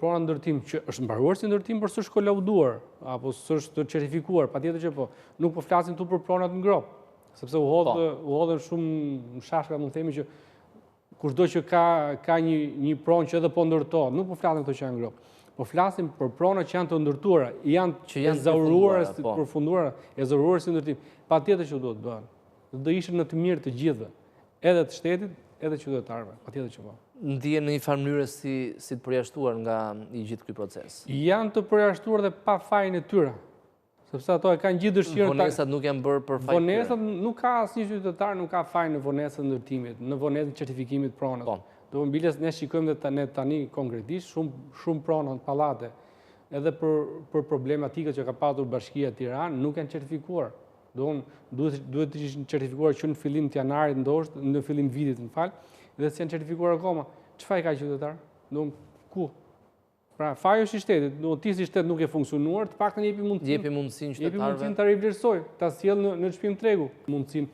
prona ndërtim që është mbaruar si ndërtim, por s'është kolauduar apo s'është certifikuar, patjetër që po. Nuk po flasim tu për pronat në grop, sepse u hodhen shumë shashka, mund të themi që kushdo që ka një pronë që edhe po ndërtohet, nuk po flasim këto që janë grop. Po flasim për pronat që janë të ndërtuara, që janë zauruara, përfunduara, e zauruara si ndërtim. Patjetër që duhet bëhen. Do ishin në të mirë të gjithëve, edhe të shtetit, edhe qytetarëve, patjetër që po. Ndihen në një farë mënyrë si të përjashtuar nga i gjithë ky proces. Janë të përjashtuar dhe pa fajin e tyre. Sepse ato e kanë gjithë dëshirën. Vonesat nuk janë bërë për fajin. Vonesat nuk ka asnjë qytetar nuk ka fajin në vonesën e ndërtimit, në vonesën e certifikimit pronës. Do mbiles ne shikojmë dhe tani konkretisht shumë prona në pallate, edhe për problematikët që ka patur Bashkia e Tiranës, nuk janë certifikuar. Duhet të ishin certifikuar që në fillim të janarit ndoshta, në fillim vitit, më fal, dhe s'janë certifikuar akoma. Çfarë ka qytetar? Ku? Pra, faji është i shtetit, ti si shtet nuk e funksionuar, të paktën jepi mundësinë qytetarëve. Jepi mundësinë ta rivlerësoj, ta sjell në çmim tregu, mundësinë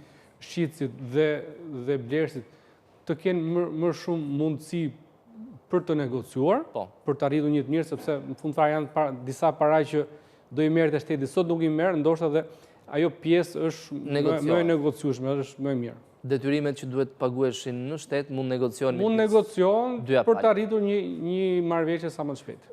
shitësit dhe blerësit të kenë më shumë mundësi për të negociuar, për të arritur një të mirë, sepse në fund fare janë disa paraj që do i merret te shteti, sot nuk i merr, ndoshta dhe ajo pjesë është më e negociueshme, është më e mirë. Detyrimet që duhet paguheshin në shtet mund negocion për të arritur një marrëveshje sa më të shpejt.